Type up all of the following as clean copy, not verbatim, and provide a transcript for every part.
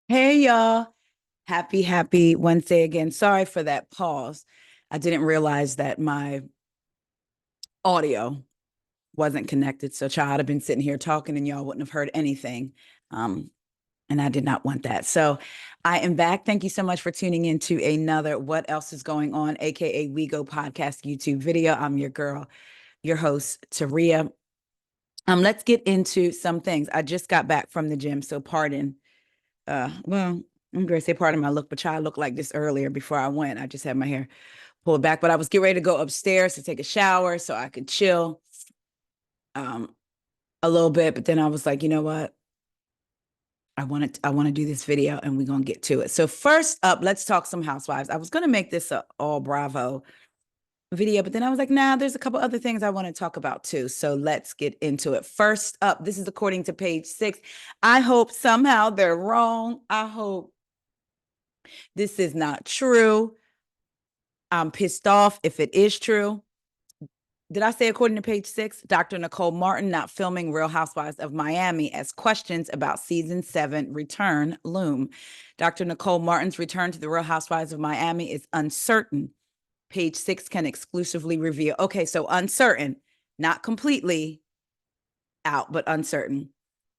Hey y'all. Happy Wednesday again. Sorry for that pause. I didn't realize that my audio wasn't connected. So child, I'd have been sitting here talking and y'all wouldn't have heard anything. Um, and I did not want that. So I am back. Thank you so much for tuning in to another What Else is Going On, aka WeGo podcast YouTube video. I'm your girl, your host, Taria. Let's get into some things. I just got back from the gym, so pardon well, I'm going to say part of my look, but I looked like this earlier before I went. I just had my hair pulled back, but I was getting ready to go upstairs to take a shower so I could chill um, a little bit. But then I was like, you know what? I want to do this video and we're going to get to it. So first up, let's talk some housewives. I was going to make this a all Bravo video, but then I was like, nah, there's a couple other things I want to talk about too. So let's get into it. First up, this is according to page 6. I hope somehow they're wrong. I hope this is not true. I'm pissed off if it is true. Did I say according to page 6? Dr. Nicole Martin not filming Real Housewives of Miami as questions about season 7 return loom. Dr. Nicole Martin's return to the Real Housewives of Miami is uncertain. Page 6 can exclusively reveal. Okay, so uncertain, not completely out, but uncertain.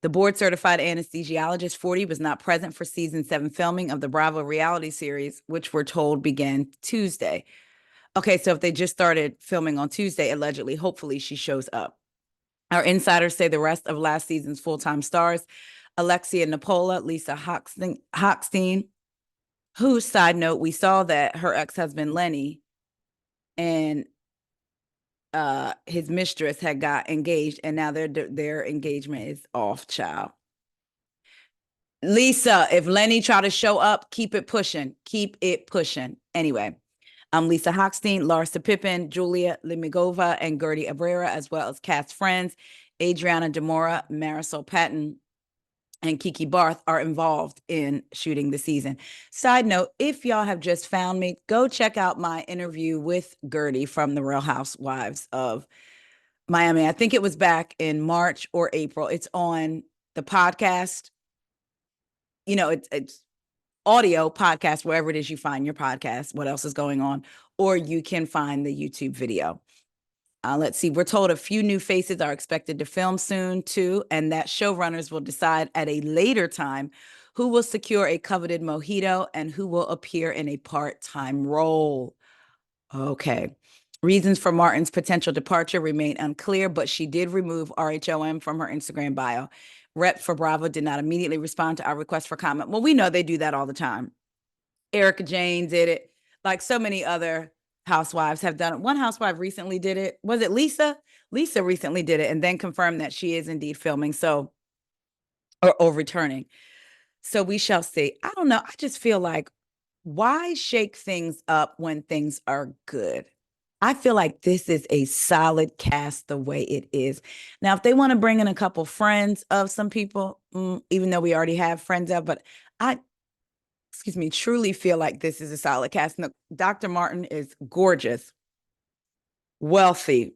The board certified anesthesiologist 40 was not present for season 7 filming of the Bravo reality series, which we're told began Tuesday. Okay, so if they just started filming on Tuesday, allegedly, hopefully she shows up. Our insiders say the rest of last season's full-time stars, Alexia Nipola, Lisa Hochstein, who, side note, we saw that her ex-husband Lenny and his mistress had got engaged, and now their engagement is off, child. Lisa, if Lenny try to show up, keep it pushing. Keep it pushing. Anyway, Lisa Hochstein, Larsa Pippen, Julia Limigova, and Gertie Abrera, as well as cast friends Adriana Demora, Marisol Patton, and Kiki Barth are involved in shooting the season. Side note, if y'all have just found me, go check out my interview with Gertie from the Real Housewives of Miami. I think it was back in March or April. It's on the podcast. It's audio podcast, wherever it is you find your podcast, what else is going on, or you can find the YouTube video. Let's see. We're told a few new faces are expected to film soon, too, and that showrunners will decide at a later time who will secure a coveted mojito and who will appear in a part-time role. Okay. Reasons for Martin's potential departure remain unclear, but she did remove RHOM from her Instagram bio. Rep for Bravo did not immediately respond to our request for comment. Well, we know they do that all the time. Erica Jane did it, like so many other housewives have done it. One housewife recently did it. Was it Lisa? Lisa recently did it and then confirmed that she is indeed filming. So, or returning. So we shall see. I don't know. I just feel like, why shake things up when things are good? I feel like this is a solid cast the way it is. Now, if they want to bring in a couple friends of some people, even though we already have friends of, but I, excuse me, truly feel like this is a solid cast. No, Dr. Martin is gorgeous, wealthy,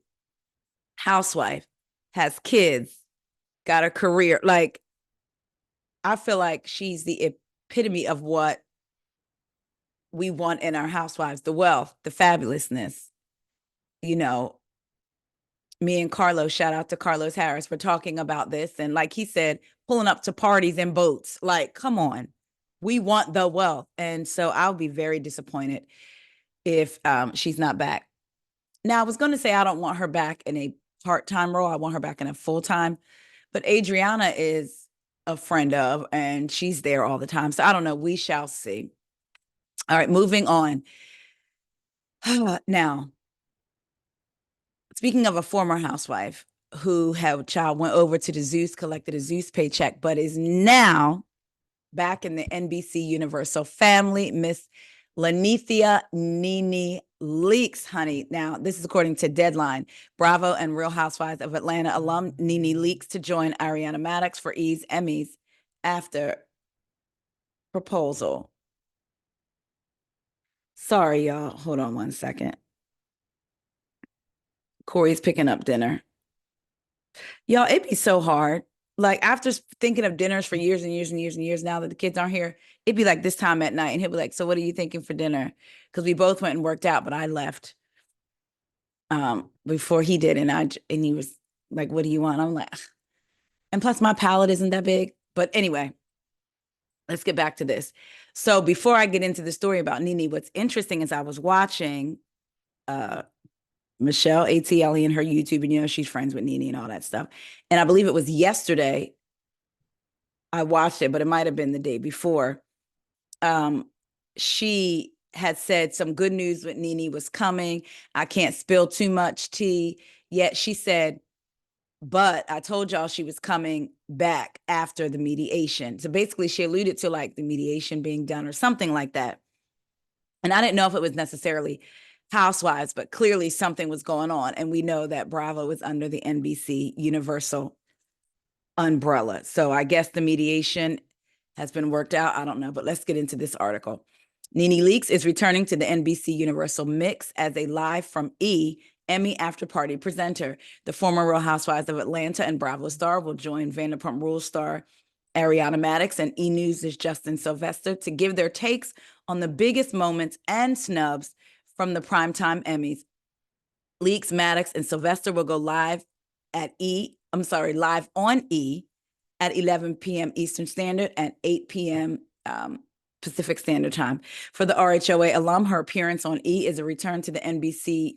housewife, has kids, got a career. Like, I feel like she's the epitome of what we want in our housewives: the wealth, the fabulousness. You know, me and Carlos, shout out to Carlos Harris, we're talking about this. And like he said, pulling up to parties in boats. Like, come on. We want the wealth. And so I'll be very disappointed if she's not back. Now, I was going to say I don't want her back in a part-time role. I want her back in a full-time. But Adriana is a friend of, and she's there all the time. So I don't know. We shall see. All right, moving on. Now, speaking of a former housewife who had a child, went over to the Zeus, collected a Zeus paycheck, but is now back in the NBC universe. So family, Miss Lanithia Nene Leakes, honey. Now, this is according to Deadline. Bravo and Real Housewives of Atlanta alum Nene Leakes to join Ariana Maddox for E's Emmys after proposal. Sorry, y'all. Hold on one second. Corey's picking up dinner. Y'all, it'd be so hard. like after thinking of dinners for years and years and years and years, now that the kids aren't here, it'd be like this time at night, and he'll be like, "So what are you thinking for dinner?" Because we both went and worked out, but I left before he did, and he was like, "What do you want?" I'm like, and plus my palate isn't that big. But anyway, let's get back to this. So before I get into the story about Nene, what's interesting is I was watching Michelle ATLE and her YouTube, and she's friends with Nene and all that stuff. And I believe it was yesterday I watched it, but it might have been the day before. She had said some good news with Nene was coming. I can't spill too much tea yet. She said, but I told y'all she was coming back after the mediation. So basically she alluded to like the mediation being done or something like that. And I didn't know if it was necessarily Housewives, but clearly something was going on. And we know that Bravo is under the NBC Universal umbrella. So I guess the mediation has been worked out. I don't know, but let's get into this article. Nene Leakes is returning to the NBC Universal mix as a live from Emmy after party presenter. The former Real Housewives of Atlanta and Bravo star will join Vanderpump Rules star Ariana Madix and E! News' Justin Sylvester to give their takes on the biggest moments and snubs from the primetime Emmys. Leakes, Maddox, and Sylvester will go live live on E! At 11 p.m. Eastern Standard and 8 p.m. Pacific Standard Time. For the RHOA alum, her appearance on E! Is a return to the NBC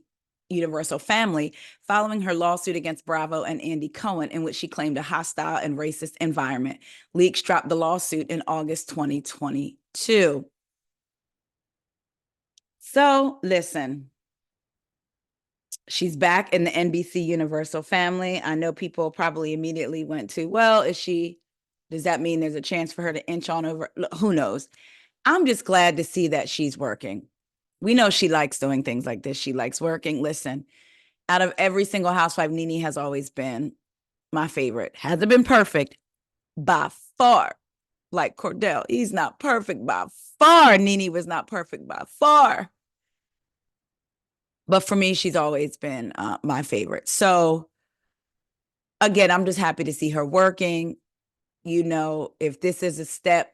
Universal family following her lawsuit against Bravo and Andy Cohen, in which she claimed a hostile and racist environment. Leakes dropped the lawsuit in August 2022. So listen, she's back in the NBC Universal family. I know people probably immediately went to, well, does that mean there's a chance for her to inch on over? Who knows? I'm just glad to see that she's working. We know she likes doing things like this. She likes working. Listen, out of every single housewife, Nene has always been my favorite. Hasn't been perfect by far. Like Cordell, he's not perfect by far. Nene was not perfect by far. But for me, she's always been my favorite. So again, I'm just happy to see her working. If this is a step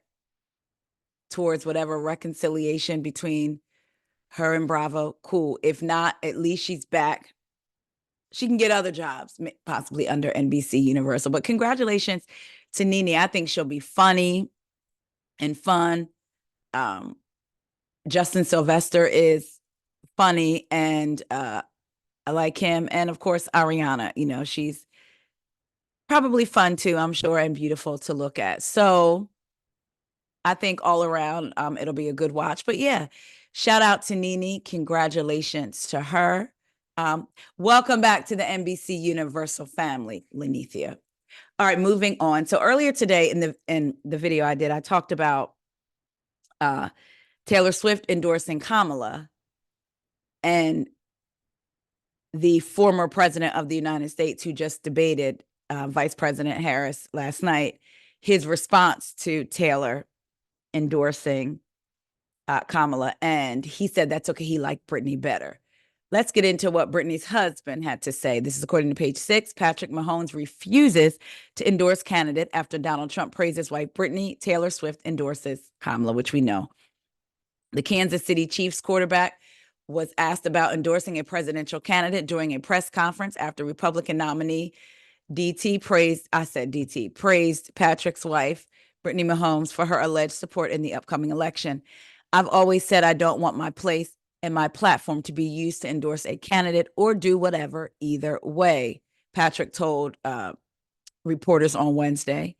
towards whatever reconciliation between her and Bravo, cool. If not, at least she's back. She can get other jobs, possibly under NBC Universal. But congratulations to Nene. I think she'll be funny and fun. Justin Sylvester is funny, and I like him. And of course, Ariana, she's probably fun too, I'm sure, and beautiful to look at. So I think all around, it'll be a good watch. But yeah, shout out to Nene. Congratulations to her. Welcome back to the NBC Universal family, Lenithia. All right, moving on. So earlier today in the video I did, I talked about Taylor Swift endorsing Kamala and the former president of the United States who just debated Vice President Harris last night, his response to Taylor endorsing Kamala. And he said that's okay. He liked Britney better. Let's get into what Britney's husband had to say. This is according to Page 6. Patrick Mahomes refuses to endorse candidate after Donald Trump praises wife Britney. Taylor Swift endorses Kamala, which we know. The Kansas City Chiefs quarterback was asked about endorsing a presidential candidate during a press conference after Republican nominee praised Patrick's wife, Brittany Mahomes, for her alleged support in the upcoming election. I've always said I don't want my place and my platform to be used to endorse a candidate or do whatever either way, Patrick told reporters on Wednesday.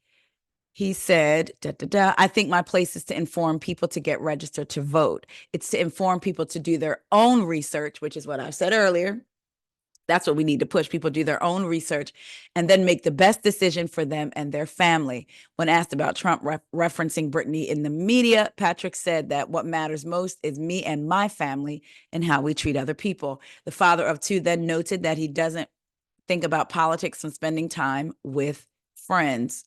He said, I think my place is to inform people to get registered to vote. It's to inform people to do their own research, which is what I said earlier. That's what we need to push. People do their own research and then make the best decision for them and their family. When asked about Trump referencing Britney in the media, Patrick said that what matters most is me and my family and how we treat other people. The father of two then noted that he doesn't think about politics when spending time with friends.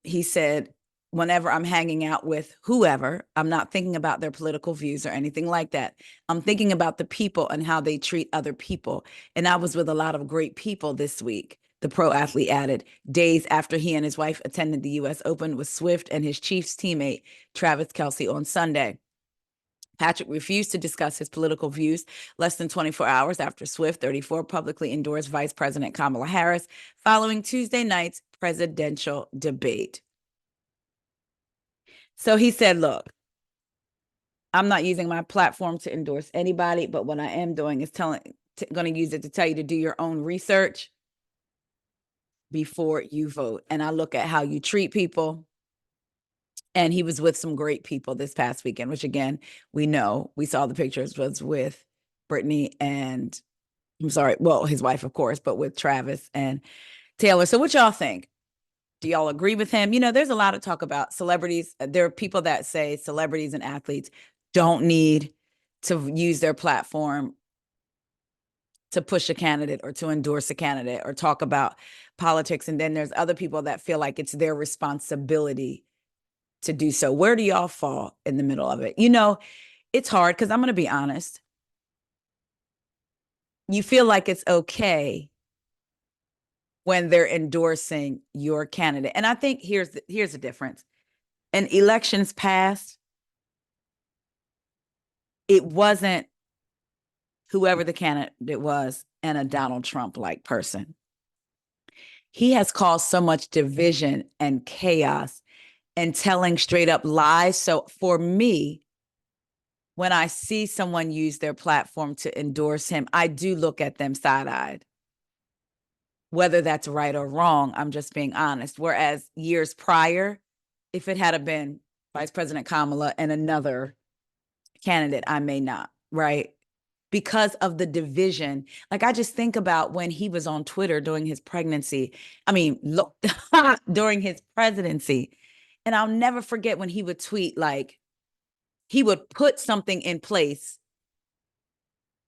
He said, whenever I'm hanging out with whoever, I'm not thinking about their political views or anything like that. I'm thinking about the people and how they treat other people. And I was with a lot of great people this week. The pro athlete added, days after he and his wife attended the U.S. Open with Swift and his Chiefs teammate, Travis Kelce, on Sunday. Patrick refused to discuss his political views less than 24 hours after Swift, 34, publicly endorsed Vice President Kamala Harris following Tuesday night's presidential debate. So he said, look, I'm not using my platform to endorse anybody, but what I am doing is going to use it to tell you to do your own research before you vote. And I look at how you treat people. And he was with some great people this past weekend, which again, we saw the pictures, was with Brittany and his wife, of course, but with Travis and Taylor. So what y'all think? Do y'all agree with him? There's a lot of talk about celebrities. There are people that say celebrities and athletes don't need to use their platform to push a candidate or to endorse a candidate or talk about politics. And then there's other people that feel like it's their responsibility to do so. Where do y'all fall in the middle of it? It's hard because I'm going to be honest. You feel like it's okay when they're endorsing your candidate. And I think here's the difference. In elections past, it wasn't whoever the candidate was and a Donald Trump-like person. He has caused so much division and chaos and telling straight up lies. So for me, when I see someone use their platform to endorse him, I do look at them side-eyed. Whether that's right or wrong, I'm just being honest. Whereas years prior, if it had been Vice President Kamala and another candidate, I may not, right? Because of the division. Like, I just think about when he was on Twitter during his pregnancy. Look, during his presidency. And I'll never forget when he would tweet, like, he would put something in place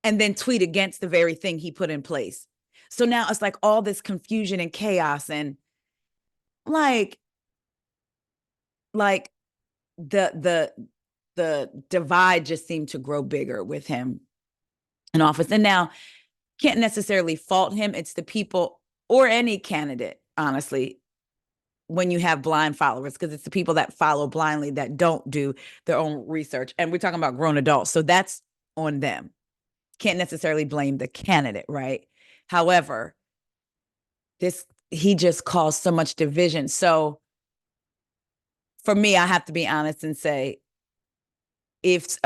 and then tweet against the very thing he put in place. So now it's like all this confusion and chaos, and like the divide just seemed to grow bigger with him in office. And now can't necessarily fault him. It's the people or any candidate, honestly, when you have blind followers, because it's the people that follow blindly that don't do their own research. And we're talking about grown adults. So that's on them. Can't necessarily blame the candidate, right? However, he just caused so much division. So for me, I have to be honest and say, if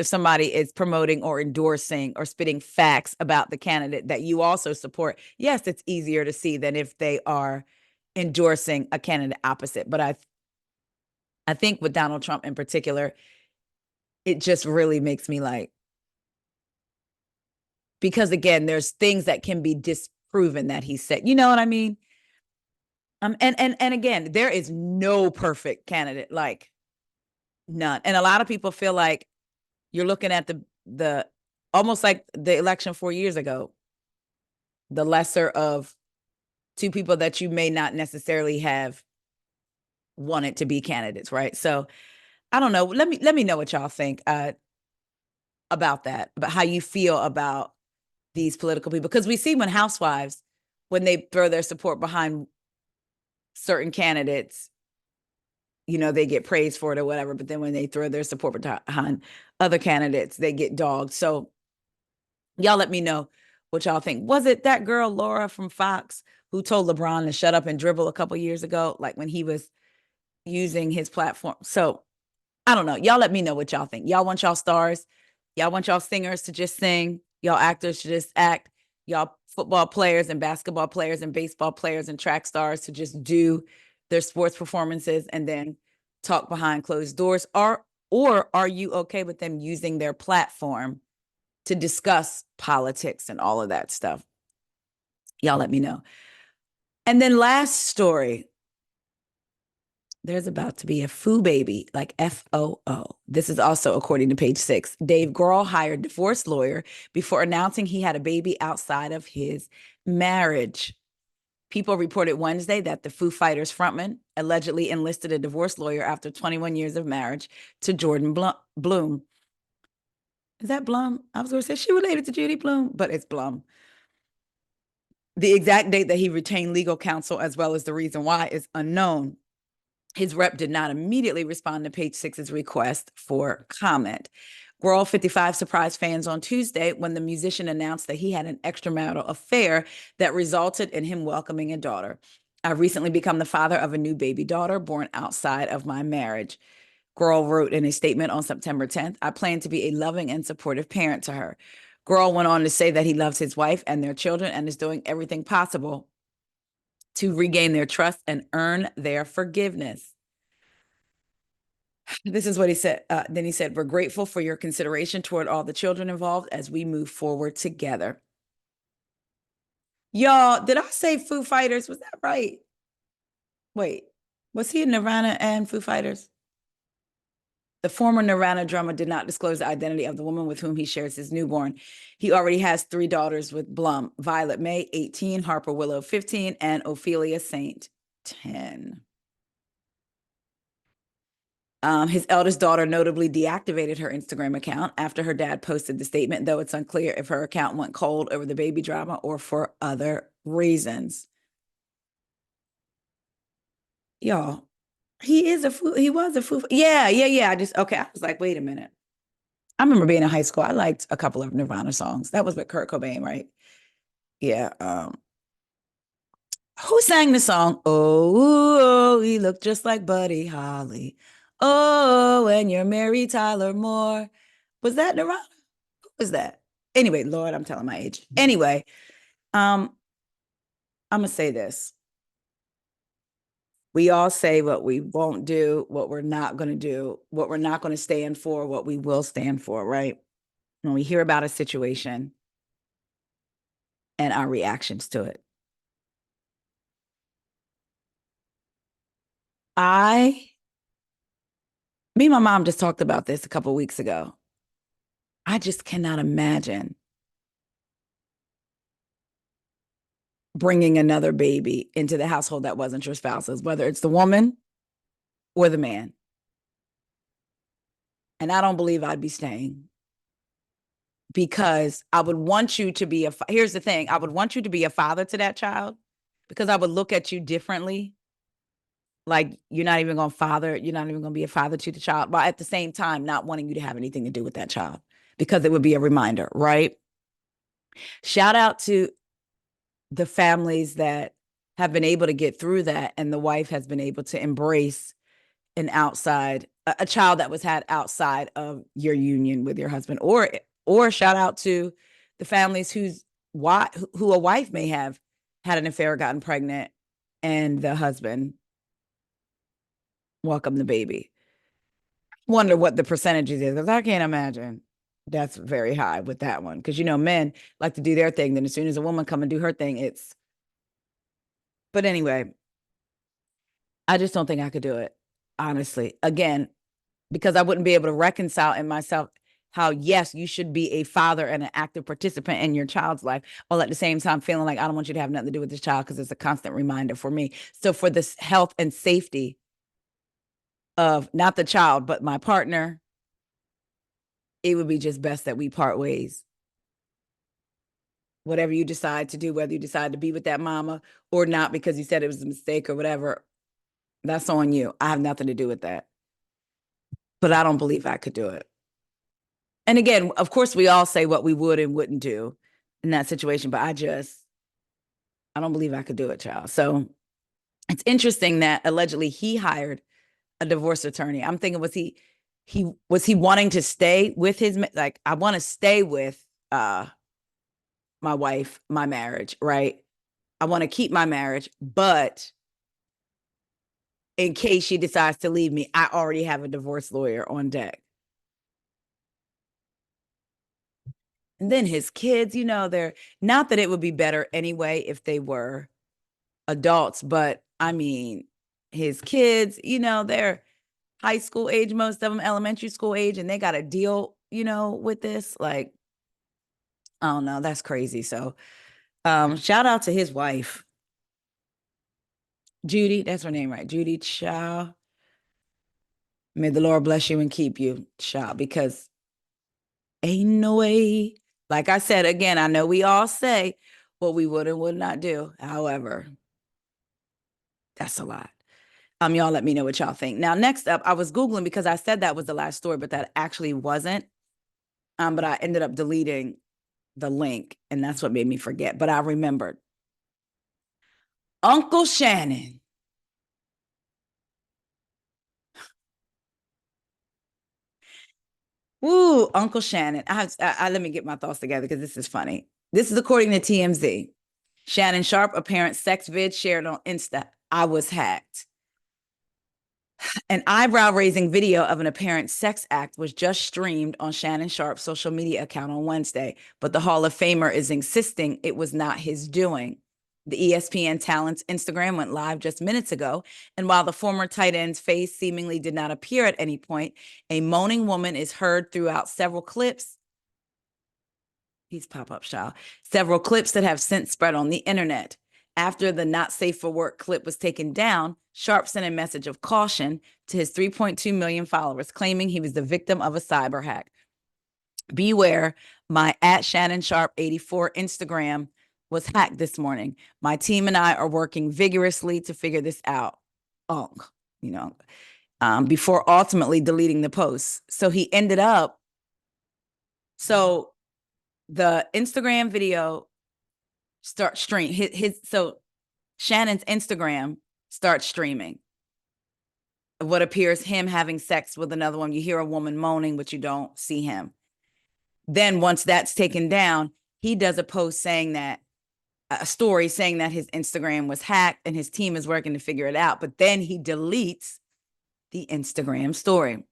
somebody is promoting or endorsing or spitting facts about the candidate that you also support, yes, it's easier to see than if they are endorsing a candidate opposite. But I think with Donald Trump in particular, it just really makes me like, because again, there's things that can be disproven that he said. You know what I mean? And again, there is no perfect candidate, like none. And a lot of people feel like you're looking at the almost like the election 4 years ago, the lesser of two people that you may not necessarily have wanted to be candidates, right? So I don't know. Let me know what y'all think about that, about how you feel about these political people, because we see when housewives, when they throw their support behind certain candidates, they get praised for it or whatever. But then when they throw their support behind other candidates, they get dogged. So y'all let me know what y'all think. Was it that girl, Laura from Fox, who told LeBron to shut up and dribble a couple years ago, like when he was using his platform? So I don't know. Y'all let me know what y'all think. Y'all want y'all stars. Y'all want y'all singers to just sing. Y'all actors to just act. Y'all football players and basketball players and baseball players and track stars to just do their sports performances and then talk behind closed doors. Or are you okay with them using their platform to discuss politics and all of that stuff? Y'all let me know. And then last story. There's about to be a foo baby, like FOO. This is also according to Page Six. Dave Grohl hired divorce lawyer before announcing he had a baby outside of his marriage. People reported Wednesday that the Foo Fighters frontman allegedly enlisted a divorce lawyer after 21 years of marriage to Jordan Blum. Is that Blum? I was going to say she related to Judy Blum, but it's Blum. The exact date that he retained legal counsel, as well as the reason why, is unknown. His rep did not immediately respond to Page Six's request for comment. Grohl, 55, surprised fans on Tuesday when the musician announced that he had an extramarital affair that resulted in him welcoming a daughter. "I've recently become the father of a new baby daughter born outside of my marriage," Grohl wrote in a statement on September 10th. "I plan to be a loving and supportive parent to her." Grohl went on to say that he loves his wife and their children and is doing everything possible to regain their trust and earn their forgiveness. This is what he said. Then he said, "We're grateful for your consideration toward all the children involved as we move forward together." Y'all, did I say Foo Fighters? Was that right? Wait, was he in Nirvana and Foo Fighters? The former Nirvana drummer did not disclose the identity of the woman with whom he shares his newborn. He already has 3 daughters with Blum: Violet May, 18, Harper Willow, 15, and Ophelia Saint, 10. His eldest daughter notably deactivated her Instagram account after her dad posted the statement, though it's unclear if her account went cold over the baby drama or for other reasons. Y'all, he was a foo. Yeah, yeah, yeah. Okay. I was like, wait a minute. I remember being in high school. I liked a couple of Nirvana songs. That was with Kurt Cobain, right? Yeah. Who sang the song? Oh, he looked just like Buddy Holly. Oh, and you're Mary Tyler Moore. Was that Nirvana? Who was that? Anyway, Lord, I'm telling my age. Anyway, I'm gonna say this. We all say what we won't do, what we're not gonna do, what we're not gonna stand for, what we will stand for, right? When we hear about a situation and our reactions to it. Me and my mom just talked about this a couple of weeks ago. I just cannot imagine bringing another baby into the household that wasn't your spouse's, whether it's the woman or the man. And I don't believe I'd be staying because I would want you to be here's the thing, I would want you to be a father to that child because I would look at you differently. Like you're not even going to be a father to the child, but at the same time, not wanting you to have anything to do with that child because it would be a reminder, right? Shout out to the families that have been able to get through that, and the wife has been able to embrace a child that was had outside of your union with your husband, or shout out to the families who a wife may have had an affair, gotten pregnant, and the husband welcomed the baby. Wonder what the percentages is, because I can't imagine that's very high with that one. Because men like to do their thing, then as soon as a woman come and do her thing, it's. But anyway, I just don't think I could do it, honestly. Again, because I wouldn't be able to reconcile in myself how, yes, you should be a father and an active participant in your child's life, while at the same time feeling like I don't want you to have nothing to do with this child because it's a constant reminder for me. So for this health and safety of not the child, but my partner, it would be just best that we part ways. Whatever you decide to do, whether you decide to be with that mama or not because you said it was a mistake or whatever, that's on you. I have nothing to do with that. But I don't believe I could do it. And again, of course, we all say what we would and wouldn't do in that situation, but I don't believe I could do it, child. So it's interesting that allegedly he hired a divorce attorney. I'm thinking, was he wanting to stay with like, I want to stay with my wife, my marriage, right? I want to keep my marriage, but in case she decides to leave me, I already have a divorce lawyer on deck. And then his kids, they're not that it would be better anyway if they were adults, but I mean, his kids, they're high school age, most of them elementary school age, and they got to deal, with this. Like, I don't know, that's crazy. So, shout out to his wife, Judy. That's her name, right? Judy Chow. May the Lord bless you and keep you, Chow, because ain't no way. Like I said, again, I know we all say, what we would and would not do. However, that's a lot. Y'all let me know what y'all think. Now, next up, I was Googling because I said that was the last story, but that actually wasn't. But I ended up deleting the link, and that's what made me forget. But I remembered. Uncle Shannon. Woo, Uncle Shannon. Let me get my thoughts together because this is funny. This is according to TMZ. Shannon Sharpe, apparent sex vid shared on Insta. I was hacked. An eyebrow-raising video of an apparent sex act was just streamed on Shannon Sharpe's social media account on Wednesday, but the Hall of Famer is insisting it was not his doing. The ESPN talent's Instagram went live just minutes ago, and while the former tight end's face seemingly did not appear at any point, a moaning woman is heard throughout several clips. He's pop-up style. Several clips that have since spread on the internet. After the not safe for work clip was taken down, Sharpe sent a message of caution to his 3.2 million followers, claiming he was the victim of a cyber hack. Beware, my at Shannon Sharpe 84 Instagram was hacked this morning. My team and I are working vigorously to figure this out. Before ultimately deleting the post. So he ended up. So the Instagram video start stream so Shannon's Instagram starts streaming what appears him having sex with another one. You hear a woman moaning, but you don't see him. Then once that's taken down, he does a post saying that a story saying that his Instagram was hacked and his team is working to figure it out. But then he deletes the Instagram story.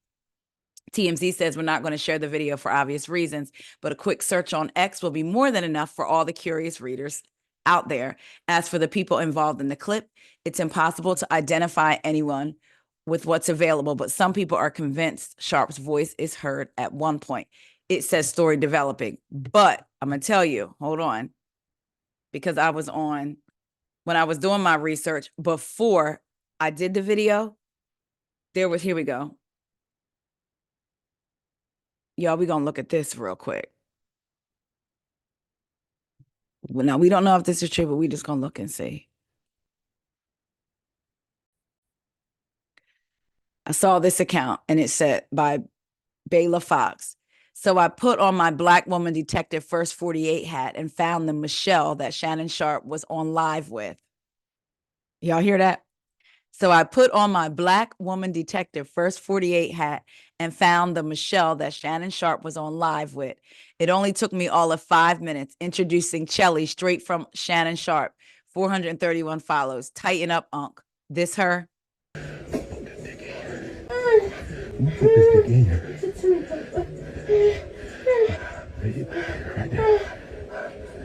TMZ says we're not going to share the video for obvious reasons, but a quick search on X will be more than enough for all the curious readers out there. As for the people involved in the clip, it's impossible to identify anyone with what's available, but some people are convinced Sharpe's voice is heard at one point. It says story developing, but I'm going to tell you, hold on, because when I was doing my research before I did the video, here we go. Y'all, we're going to look at this real quick. Well, now, we don't know if this is true, but we're just going to look and see. I saw this account, and it said by Bayla Fox. So I put on my Black Woman Detective First 48 hat and found the Michelle that Shannon Sharpe was on live with. Y'all hear that? So I put on my Black Woman Detective First 48 hat and found the Michelle that Shannon Sharpe was on live with. It only took me all of 5 minutes introducing Chelly straight from Shannon Sharpe, 431 follows. Tighten up, Unc. This her?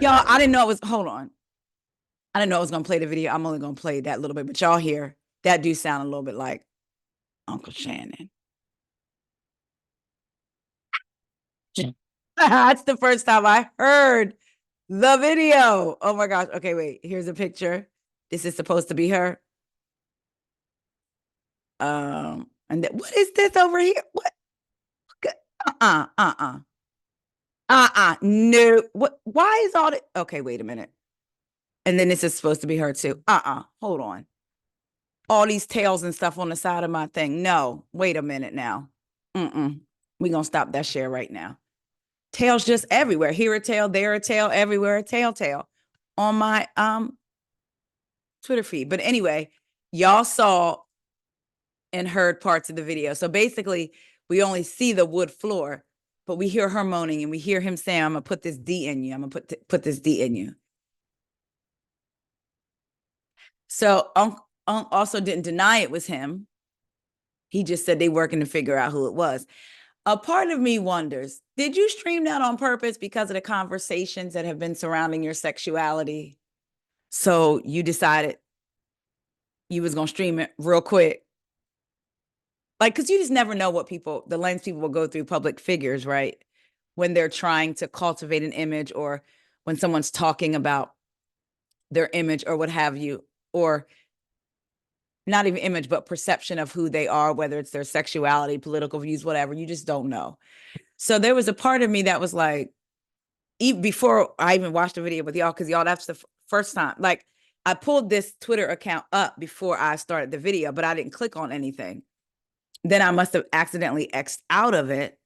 Y'all, I didn't know it was, hold on. I didn't know I was going to play the video. I'm only going to play that little bit, but y'all hear that do sound a little bit like Uncle Shannon. That's the first time I heard the video. Oh my gosh. Okay, wait. Here's a picture. This is supposed to be her. And what is this over here? What? No. What? Why is all that? Okay, wait a minute. And then this is supposed to be her too. Hold on. All these tails and stuff on the side of my thing. No, wait a minute now. We're going to stop that share right now. Tails just everywhere. Here a tail, there a tail, everywhere a tail on my Twitter feed. But anyway, y'all saw and heard parts of the video. So basically, we only see the wood floor, but we hear her moaning and we hear him saying, I'm going to put this D in you. I'm going to put this D in you. So Unc also didn't deny it was him. He just said they working to figure out who it was. A part of me wonders, did you stream that on purpose because of the conversations that have been surrounding your sexuality? So you decided you was going to stream it real quick? Like, because you just never know what the lens people will go through, public figures, right? When they're trying to cultivate an image or when someone's talking about their image or what have you, or not even image, but perception of who they are, whether it's their sexuality, political views, whatever, you just don't know. So there was a part of me that was like, even before I even watched the video with y'all, because y'all, that's the first time. Like, I pulled this Twitter account up before I started the video, but I didn't click on anything. Then I must have accidentally X'd out of it.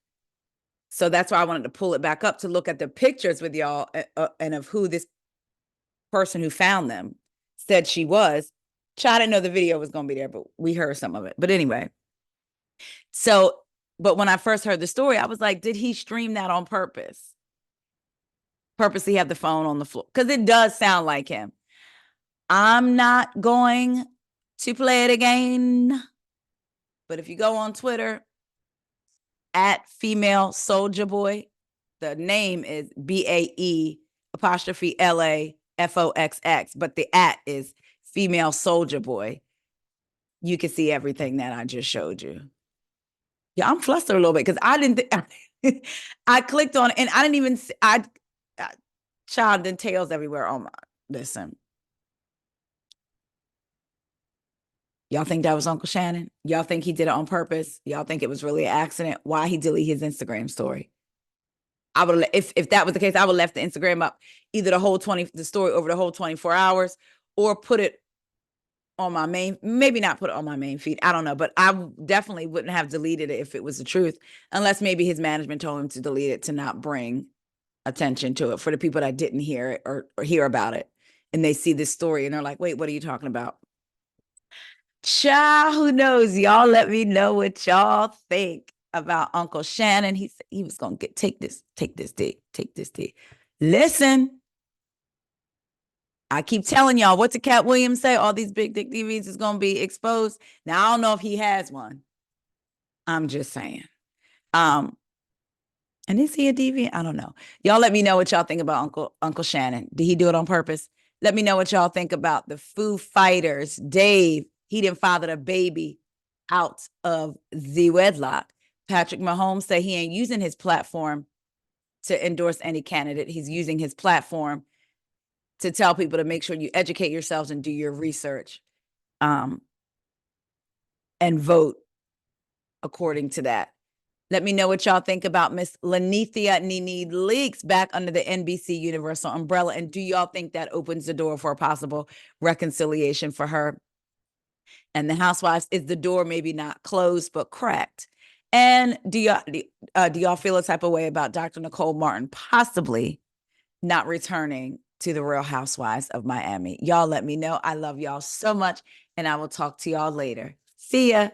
So that's why I wanted to pull it back up to look at the pictures with y'all and of who this person who found them said she was. I didn't know the video was going to be there, but we heard some of it. But anyway, so, but when I first heard the story, I was like, did he stream that on purpose? Purposely have the phone on the floor? Because it does sound like him. I'm not going to play it again. But if you go on Twitter, at female soldier boy, the name is BAE apostrophe LAFOXX, but the at is female soldier boy. You can see everything that I just showed you. Yeah, I'm flustered a little bit because I didn't I clicked on it and I didn't even see, child and tails everywhere. Oh my, listen. Y'all think that was Uncle Shannon? Y'all think he did it on purpose? Y'all think it was really an accident? Why he deleted his Instagram story? I would, if that was the case, I would left the Instagram up either the story over the whole 24 hours, or put it on my main, maybe not put it on my main feed. I don't know, but I definitely wouldn't have deleted it if it was the truth, unless maybe his management told him to delete it to not bring attention to it for the people that didn't hear it or hear about it. And they see this story and they're like, wait, what are you talking about? Child, who knows? Y'all let me know what y'all think about Uncle Shannon. He said he was gonna take this D. Listen, I keep telling y'all, what did Cat Williams say? All these big dick DVs is gonna be exposed. Now I don't know if he has one. I'm just saying. And is he a deviant? I don't know. Y'all let me know what y'all think about Uncle Shannon. Did he do it on purpose? Let me know what y'all think about the Foo Fighters. Dave, he didn't father the baby out of the wedlock. Patrick Mahomes said he ain't using his platform to endorse any candidate. He's using his platform to tell people to make sure you educate yourselves and do your research, and vote according to that. Let me know what y'all think about Miss Lanithia Nene Leakes back under the NBC Universal umbrella. And do y'all think that opens the door for a possible reconciliation for her and the Housewives? Is the door maybe not closed, but cracked? And do y'all feel a type of way about Dr. Nicole Martin possibly not returning to the Real Housewives of Miami? Y'all let me know. I love y'all so much, and I will talk to y'all later. See ya.